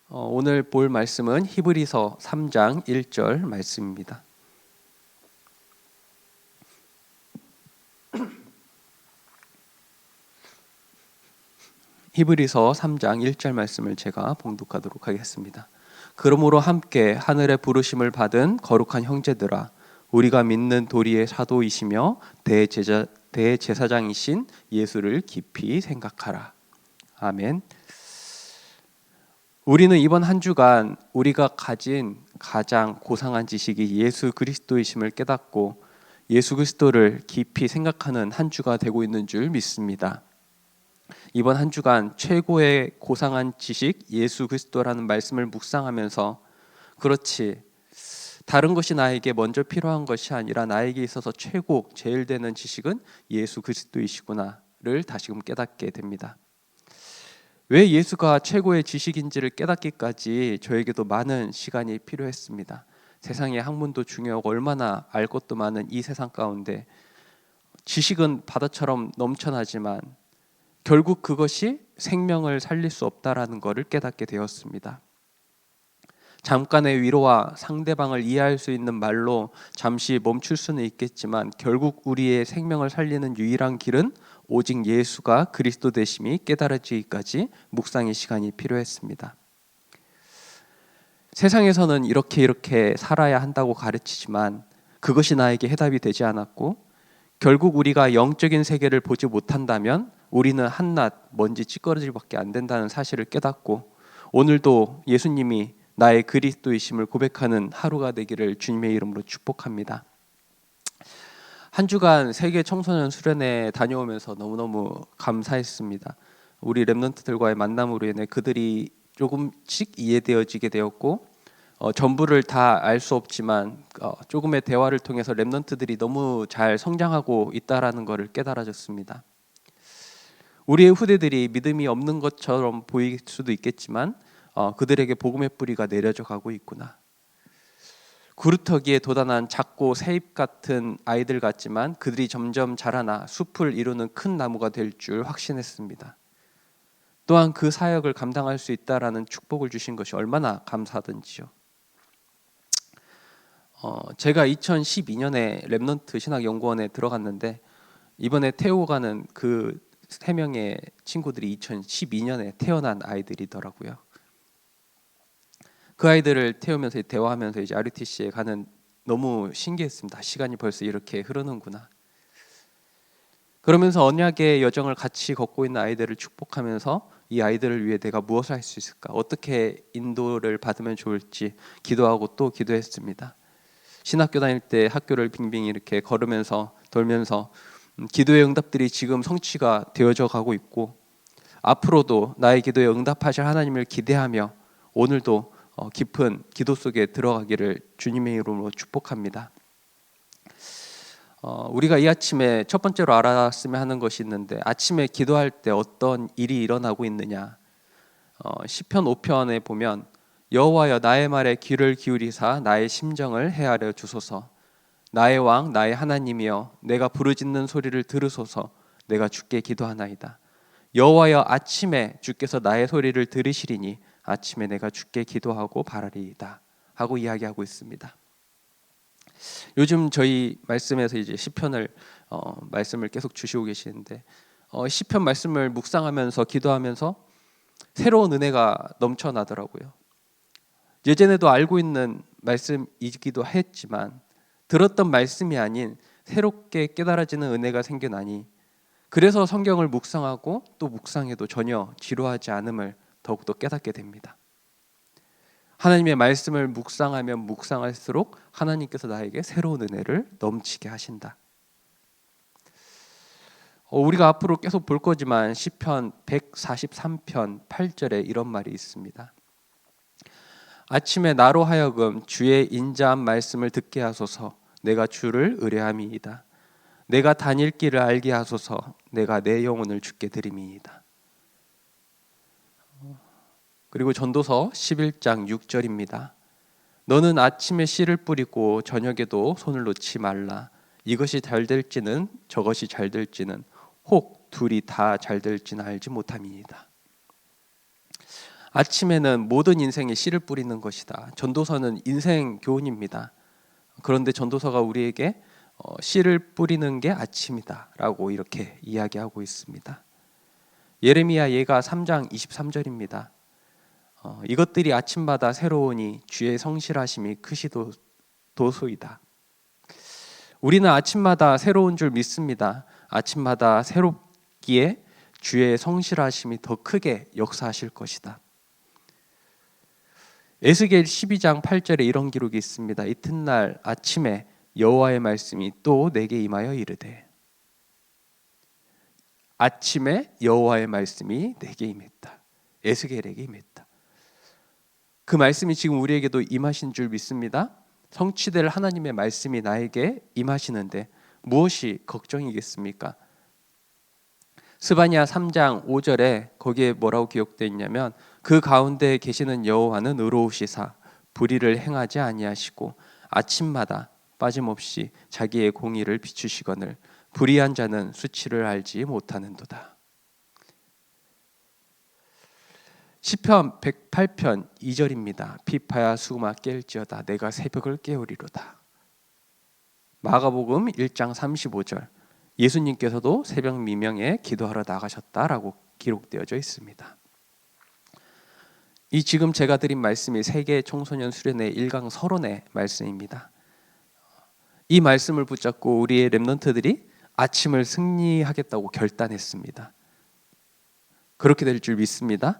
오늘 볼 말씀은 히브리서 3장 1절 말씀입니다. 히브리서 3장 1절 말씀을 제가 봉독하도록 하겠습니다. 그러므로 함께 하늘의 부르심을 받은 거룩한 형제들아, 우리가 믿는 도리의 사도이시며 대제사장이신 예수를 깊이 생각하라. 아멘. 우리는 이번 한 주간 우리가 가진 가장 고상한 지식이 예수 그리스도이심을 깨닫고 예수 그리스도를 깊이 생각하는 한 주가 되고 있는 줄 믿습니다. 이번 한 주간 최고의 고상한 지식 예수 그리스도라는 말씀을 묵상하면서 그렇지, 다른 것이 나에게 먼저 필요한 것이 아니라 나에게 있어서 최고 제일 되는 지식은 예수 그리스도이시구나를 다시금 깨닫게 됩니다. 왜 예수가 최고의 지식인지를 깨닫기까지 저에게도 많은 시간이 필요했습니다. 세상의 학문도 중요하고 얼마나 알 것도 많은 이 세상 가운데 지식은 바다처럼 넘쳐나지만 결국 그것이 생명을 살릴 수 없다라는 것을 깨닫게 되었습니다. 잠깐의 위로와 상대방을 이해할 수 있는 말로 잠시 멈출 수는 있겠지만 결국 우리의 생명을 살리는 유일한 길은 오직 예수가 그리스도 되심이 깨달아지기까지 묵상의 시간이 필요했습니다. 세상에서는 이렇게 살아야 한다고 가르치지만 그것이 나에게 해답이 되지 않았고, 결국 우리가 영적인 세계를 보지 못한다면 우리는 한낱 먼지 찌꺼기밖에 안 된다는 사실을 깨닫고, 오늘도 예수님이 나의 그리스도이심을 고백하는 하루가 되기를 주님의 이름으로 축복합니다. 한 주간 세계 청소년 수련회 다녀오면서 너무너무 감사했습니다. 우리 렘넌트들과의 만남으로 인해 그들이 조금씩 이해되어지게 되었고, 전부를 다 알 수 없지만 조금의 대화를 통해서 렘넌트들이 너무 잘 성장하고 있다라는 것을 깨달아졌습니다. 우리의 후대들이 믿음이 없는 것처럼 보일 수도 있겠지만 그들에게 복음의 뿌리가 내려져 가고 있구나. 구루터기에 돋아난 작고 새잎 같은 아이들 같지만 그들이 점점 자라나 숲을 이루는 큰 나무가 될 줄 확신했습니다. 또한 그 사역을 감당할 수 있다라는 축복을 주신 것이 얼마나 감사하던지요. 제가 2012년에 렘넌트 신학연구원에 들어갔는데 이번에 태워가는 그 3명의 친구들이 2012년에 태어난 아이들이더라고요. 그 아이들을 태우면서 대화하면서 이제 RUTC에 가는 너무 신기했습니다. 시간이 벌써 이렇게 흐르는구나. 그러면서 언약의 여정을 같이 걷고 있는 아이들을 축복하면서 이 아이들을 위해 내가 무엇을 할 수 있을까? 어떻게 인도를 받으면 좋을지 기도하고 또 기도했습니다. 신학교 다닐 때 학교를 빙빙 이렇게 걸으면서 돌면서 기도의 응답들이 지금 성취가 되어져 가고 있고, 앞으로도 나의 기도에 응답하실 하나님을 기대하며 오늘도 깊은 기도 속에 들어가기를 주님의 이름으로 축복합니다. 우리가 이 아침에 첫 번째로 알았으면 하는 것이 있는데, 아침에 기도할 때 어떤 일이 일어나고 있느냐. 시편 5편에 보면 여호와여 나의 말에 귀를 기울이사 나의 심정을 헤아려 주소서. 나의 왕 나의 하나님이여 내가 부르짖는 소리를 들으소서. 내가 주께 기도하나이다. 여호와여 아침에 주께서 나의 소리를 들으시리니 아침에 내가 주께 기도하고 바라리이다 하고 이야기하고 있습니다. 요즘 저희 말씀에서 이제 시편을 말씀을 계속 주시고 계시는데 시편 말씀을 묵상하면서 기도하면서 새로운 은혜가 넘쳐나더라고요. 예전에도 알고 있는 말씀이기도 했지만 들었던 말씀이 아닌 새롭게 깨달아지는 은혜가 생겨나니, 그래서 성경을 묵상하고 또 묵상해도 전혀 지루하지 않음을 더욱더 깨닫게 됩니다. 하나님의 말씀을 묵상하면 묵상할수록 하나님께서 나에게 새로운 은혜를 넘치게 하신다. 우리가 앞으로 계속 볼 거지만 시편 143편 8절에 이런 말이 있습니다. 아침에 나로 하여금 주의 인자한 말씀을 듣게 하소서. 내가 주를 의뢰함이이다. 내가 다닐 길을 알게 하소서. 내가 내 영혼을 주께 드림이이다. 그리고 전도서 11장 6절입니다. 너는 아침에 씨를 뿌리고 저녁에도 손을 놓지 말라. 이것이 잘 될지는 저것이 잘 될지는 혹 둘이 다 잘 될지는 알지 못함이니이다. 아침에는 모든 인생에 씨를 뿌리는 것이다. 전도서는 인생 교훈입니다. 그런데 전도서가 우리에게 씨를 뿌리는 게 아침이다라고 이렇게 이야기하고 있습니다. 예레미야 예가 3장 23절입니다. 이것들이 아침마다 새로우니 주의 성실하심이 크시도소이다. 우리는 아침마다 새로운 줄 믿습니다. 아침마다 새롭기에 주의 성실하심이 더 크게 역사하실 것이다. 에스겔 12장 8절에 이런 기록이 있습니다. 이튿날 아침에 여호와의 말씀이 또 내게 임하여 이르되, 아침에 여호와의 말씀이 내게 임했다. 에스겔에게 임했다. 그 말씀이 지금 우리에게도 임하신 줄 믿습니다. 성취될 하나님의 말씀이 나에게 임하시는데 무엇이 걱정이겠습니까? 스바냐 3장 5절에 거기에 뭐라고 기록되어 있냐면, 그 가운데 계시는 여호와는 의로우시사 불의를 행하지 아니하시고 아침마다 빠짐없이 자기의 공의를 비추시거늘 불의한 자는 수치를 알지 못하는도다. 시편 108편 2절입니다. 비파야 수금아 깰지어다 내가 새벽을 깨우리로다. 마가복음 1장 35절, 예수님께서도 새벽 미명에 기도하러 나가셨다라고 기록되어져 있습니다. 이 지금 제가 드린 말씀이 세계 청소년 수련회 1강 서론의 말씀입니다. 이 말씀을 붙잡고 우리의 렘넌트들이 아침을 승리하겠다고 결단했습니다. 그렇게 될 줄 믿습니다.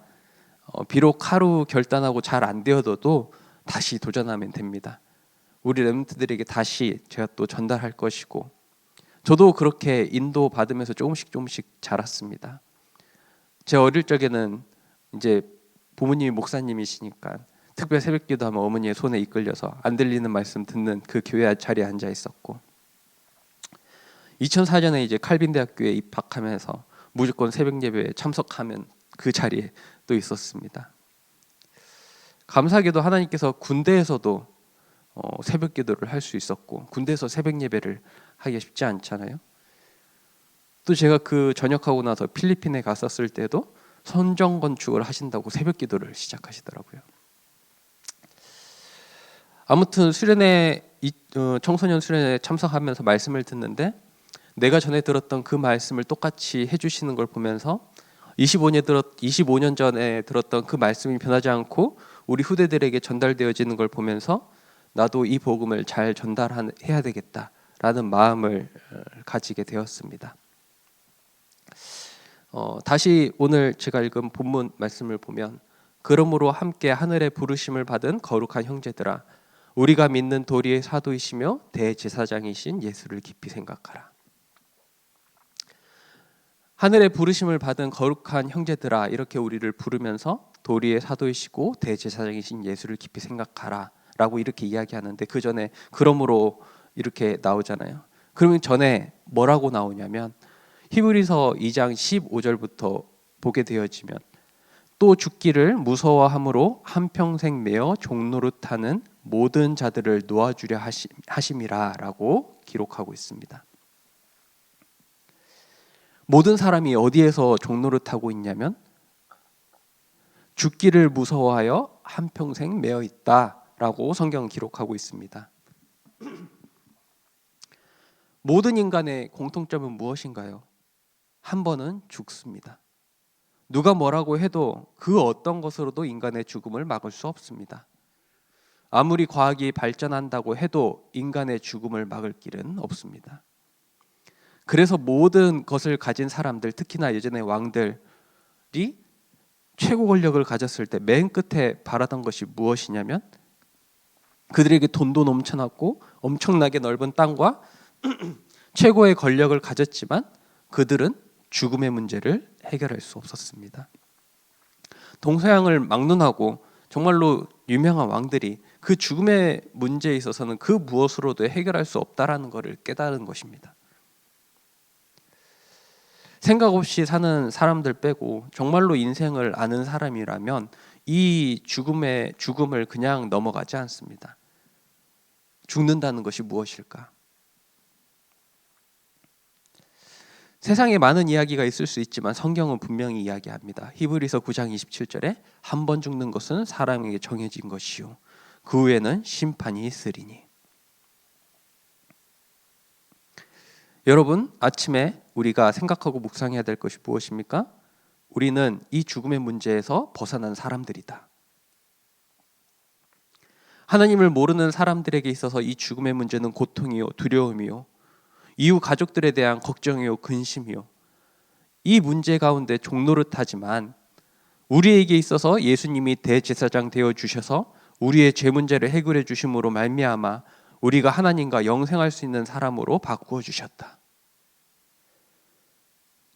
비록 하루 결단하고 잘 안 되어도 다시 도전하면 됩니다. 우리 렘넌트들에게 다시 제가 또 전달할 것이고, 저도 그렇게 인도 받으면서 조금씩 자랐습니다. 제 어릴 적에는 이제 부모님이 목사님이시니까 특별 새벽기도 하면 어머니의 손에 이끌려서 안 들리는 말씀 듣는 그 교회 자리에 앉아 있었고, 2004년에 이제 칼빈 대학교에 입학하면서 무조건 새벽 예배에 참석하면 그 자리에 또 있었습니다. 감사하게도 하나님께서 군대에서도 새벽 기도를 할 수 있었고, 군대에서 새벽 예배를 하기가 쉽지 않잖아요. 또 제가 그 전역하고 나서 필리핀에 갔었을 때도 선정 건축을 하신다고 새벽 기도를 시작하시더라고요. 아무튼 수련회 청소년 수련회에 참석하면서 말씀을 듣는데, 내가 전에 들었던 그 말씀을 똑같이 해주시는 걸 보면서 25년 전에 들었던 그 말씀이 변하지 않고 우리 후대들에게 전달되어지는 걸 보면서 나도 이 복음을 잘 전달해야 되겠다라는 마음을 가지게 되었습니다. 다시 오늘 제가 읽은 본문 말씀을 보면, 그러므로 함께 하늘의 부르심을 받은 거룩한 형제들아, 우리가 믿는 도리의 사도이시며 대제사장이신 예수를 깊이 생각하라. 하늘의 부르심을 받은 거룩한 형제들아, 이렇게 우리를 부르면서 도리의 사도이시고 대제사장이신 예수를 깊이 생각하라 라고 이렇게 이야기하는데, 그 전에 그러므로 이렇게 나오잖아요. 그러면 전에 뭐라고 나오냐면, 히브리서 2장 15절부터 보게 되어지면, 또 죽기를 무서워함으로 한평생 매어 종노릇하는 모든 자들을 놓아주려 하심이라 라고 기록하고 있습니다. 모든 사람이 어디에서 종노릇하고 있냐면 죽기를 무서워하여 한평생 매어 있다라고 성경은 기록하고 있습니다. 모든 인간의 공통점은 무엇인가요? 한 번은 죽습니다. 누가 뭐라고 해도 그 어떤 것으로도 인간의 죽음을 막을 수 없습니다. 아무리 과학이 발전한다고 해도 인간의 죽음을 막을 길은 없습니다. 그래서 모든 것을 가진 사람들, 특히나 예전의 왕들이 최고 권력을 가졌을 때 맨 끝에 바라던 것이 무엇이냐면, 그들에게 돈도 넘쳐났고 엄청나게 넓은 땅과 최고의 권력을 가졌지만 그들은 죽음의 문제를 해결할 수 없었습니다. 동서양을 막론하고 정말로 유명한 왕들이 그 죽음의 문제에 있어서는 그 무엇으로도 해결할 수 없다라는 것을 깨달은 것입니다. 생각 없이 사는 사람들 빼고 정말로 인생을 아는 사람이라면 이 죽음을 그냥 넘어가지 않습니다. 죽는다는 것이 무엇일까? 세상에 많은 이야기가 있을 수 있지만 성경은 분명히 이야기합니다. 히브리서 9장 27절에 한 번 죽는 것은 사람에게 정해진 것이요 그 후에는 심판이 있으리니. 여러분, 아침에 우리가 생각하고 묵상해야 될 것이 무엇입니까? 우리는 이 죽음의 문제에서 벗어난 사람들이다. 하나님을 모르는 사람들에게 있어서 이 죽음의 문제는 고통이요, 두려움이요, 이후 가족들에 대한 걱정이요, 근심이요, 이 문제 가운데 종노릇하지만 우리에게 있어서 예수님이 대제사장 되어 주셔서 우리의 죄 문제를 해결해 주심으로 말미암아 우리가 하나님과 영생할 수 있는 사람으로 바꾸어 주셨다.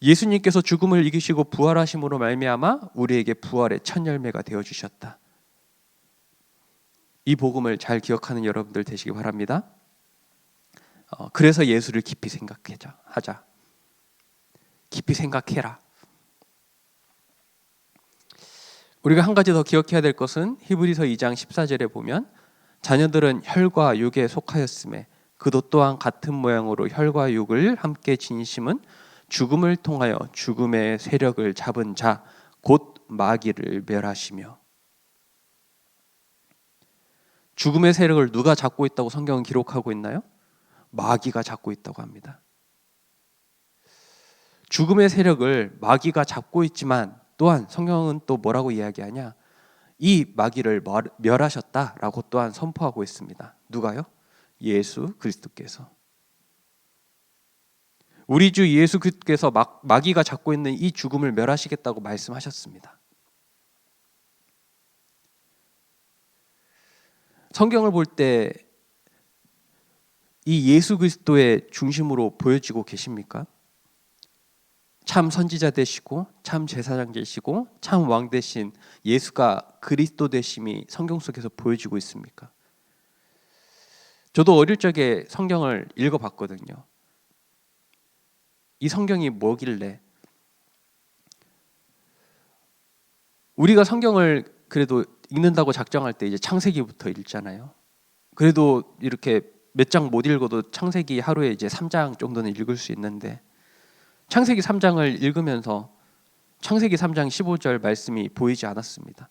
예수님께서 죽음을 이기시고 부활하심으로 말미암아 우리에게 부활의 첫 열매가 되어 주셨다. 이 복음을 잘 기억하는 여러분들 되시기 바랍니다. 그래서 예수를 깊이 생각하자. 깊이 생각해라. 우리가 한 가지 더 기억해야 될 것은 히브리서 2장 14절에 보면 자녀들은 혈과 육에 속하였음에 그도 또한 같은 모양으로 혈과 육을 함께 지니심은 죽음을 통하여 죽음의 세력을 잡은 자 곧 마귀를 멸하시며. 죽음의 세력을 누가 잡고 있다고 성경은 기록하고 있나요? 마귀가 잡고 있다고 합니다. 죽음의 세력을 마귀가 잡고 있지만 또한 성경은 또 뭐라고 이야기하냐? 이 마귀를 멸하셨다라고 또한 선포하고 있습니다. 누가요? 예수 그리스도께서. 우리 주 예수 그리스도께서 마귀가 잡고 있는 이 죽음을 멸하시겠다고 말씀하셨습니다. 성경을 볼 때 이 예수 그리스도의 중심으로 보여지고 계십니까? 참 선지자 되시고 참 제사장 되시고 참 왕 되신 예수가 그리스도 되심이 성경 속에서 보여지고 있습니까? 저도 어릴 적에 성경을 읽어봤거든요. 이 성경이 뭐길래? 우리가 성경을 그래도 읽는다고 작정할 때 이제 창세기부터 읽잖아요. 그래도 이렇게 몇 장 못 읽어도 창세기 하루에 이제 3장 정도는 읽을 수 있는데 창세기 3장을 읽으면서 창세기 3장 15절 말씀이 보이지 않았습니다.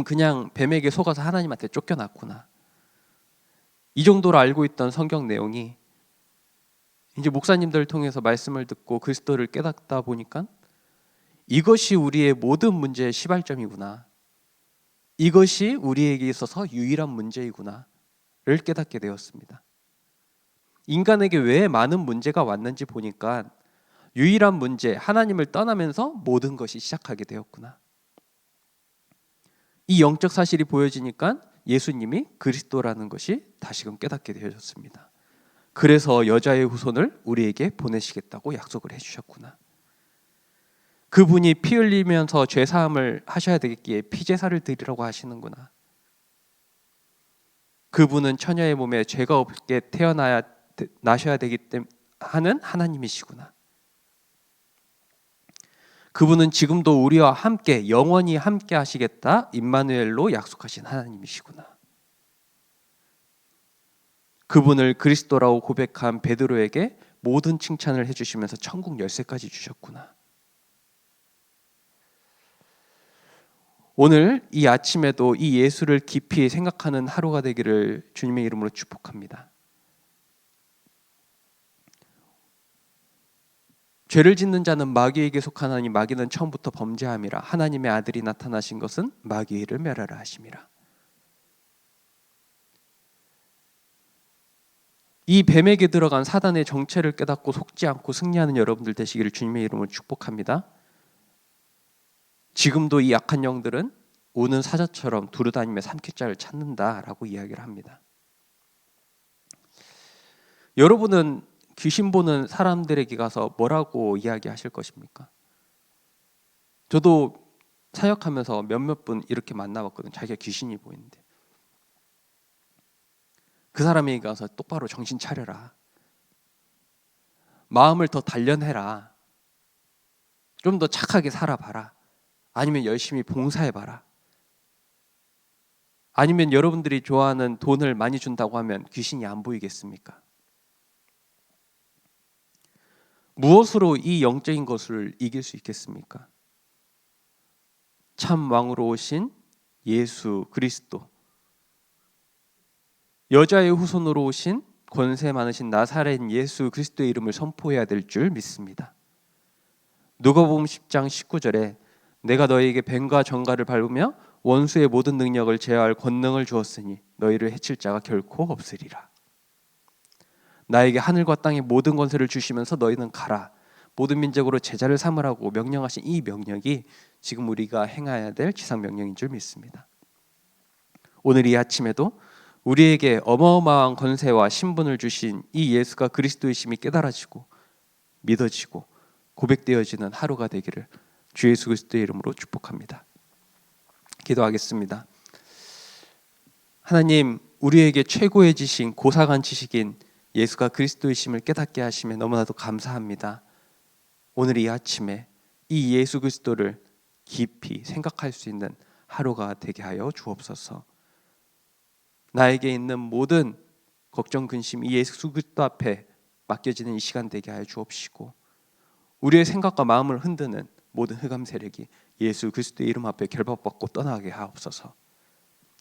그냥 뱀에게 속아서 하나님한테 쫓겨났구나. 이 정도로 알고 있던 성경 내용이 이제 목사님들을 통해서 말씀을 듣고 그리스도를 깨닫다 보니까 이것이 우리의 모든 문제의 시발점이구나. 이것이 우리에게 있어서 유일한 문제이구나를 깨닫게 되었습니다. 인간에게 왜 많은 문제가 왔는지 보니까 유일한 문제, 하나님을 떠나면서 모든 것이 시작하게 되었구나. 이 영적 사실이 보여지니까 예수님이 그리스도라는 것이 다시금 깨닫게 되어졌습니다. 그래서 여자의 후손을 우리에게 보내시겠다고 약속을 해주셨구나. 그분이 피 흘리면서 죄 사함을 하셔야 되겠기에 피제사를 드리라고 하시는구나. 그분은 처녀의 몸에 죄가 없게 나셔야 되기 때문에 하는 하나님이시구나. 그분은 지금도 우리와 함께 영원히 함께 하시겠다 임마누엘로 약속하신 하나님이시구나. 그분을 그리스도라고 고백한 베드로에게 모든 칭찬을 해주시면서 천국 열쇠까지 주셨구나. 오늘 이 아침에도 이 예수를 깊이 생각하는 하루가 되기를 주님의 이름으로 축복합니다. 죄를 짓는 자는 마귀에게 속하나니 마귀는 처음부터 범죄함이라. 하나님의 아들이 나타나신 것은 마귀를 멸하라 하심이라. 이 뱀에게 들어간 사단의 정체를 깨닫고 속지 않고 승리하는 여러분들 되시기를 주님의 이름으로 축복합니다. 지금도 이 약한 영들은 우는 사자처럼 두루다니며 삼킬자를 찾는다라고 이야기를 합니다. 여러분은 귀신 보는 사람들에게 가서 뭐라고 이야기하실 것입니까? 저도 사역하면서 몇몇 분 이렇게 만나봤거든요. 자기가 귀신이 보이는데 그 사람에게 가서 똑바로 정신 차려라. 마음을 더 단련해라. 좀 더 착하게 살아봐라. 아니면 열심히 봉사해봐라. 아니면 여러분들이 좋아하는 돈을 많이 준다고 하면 귀신이 안 보이겠습니까? 무엇으로 이 영적인 것을 이길 수 있겠습니까? 참 왕으로 오신 예수 그리스도, 여자의 후손으로 오신 권세 많으신 나사렛 예수 그리스도의 이름을 선포해야 될 줄 믿습니다. 누가복음 10장 19절에 내가 너희에게 뱀과 정갈을 밟으며 원수의 모든 능력을 제어할 권능을 주었으니 너희를 해칠 자가 결코 없으리라. 나에게 하늘과 땅의 모든 권세를 주시면서 너희는 가라, 모든 민족으로 제자를 삼으라고 명령하신 이 명령이 지금 우리가 행해야 될 지상 명령인 줄 믿습니다. 오늘 이 아침에도 우리에게 어마어마한 권세와 신분을 주신 이 예수가 그리스도이심이 깨달아지고 믿어지고 고백되어지는 하루가 되기를 주 예수 그리스도의 이름으로 축복합니다. 기도하겠습니다. 하나님, 우리에게 최고의 지신, 고사간 지식인 예수가 그리스도이심을 깨닫게 하시며 너무나도 감사합니다. 오늘 이 아침에 이 예수 그리스도를 깊이 생각할 수 있는 하루가 되게 하여 주옵소서. 나에게 있는 모든 걱정, 근심 이 예수 그리스도 앞에 맡겨지는 이 시간 되게 하여 주옵시고, 우리의 생각과 마음을 흔드는 모든 흑암 세력이 예수 그리스도의 이름 앞에 결박받고 떠나게 하옵소서.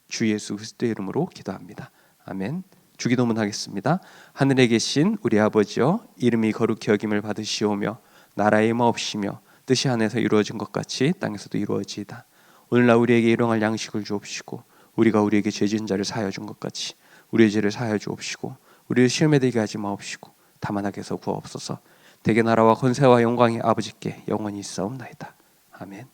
주 예수 그리스도의 이름으로 기도합니다. 아멘. 주기도문 하겠습니다. 하늘에 계신 우리 아버지여, 이름이 거룩히 여김을 받으시오며 나라의 임하옵시며 뜻이 하늘에서 이루어진 것 같이 땅에서도 이루어지이다. 오늘날 우리에게 일용할 양식을 주옵시고, 우리가 우리에게 죄 지은 자를 사하여 준 것 같이 우리의 죄를 사하여 주옵시고, 우리를 시험에 들게 하지 마옵시고 다만 악에서 구하옵소서. 대개 나라와 권세와 영광이 아버지께 영원히 있사옵나이다. 아멘.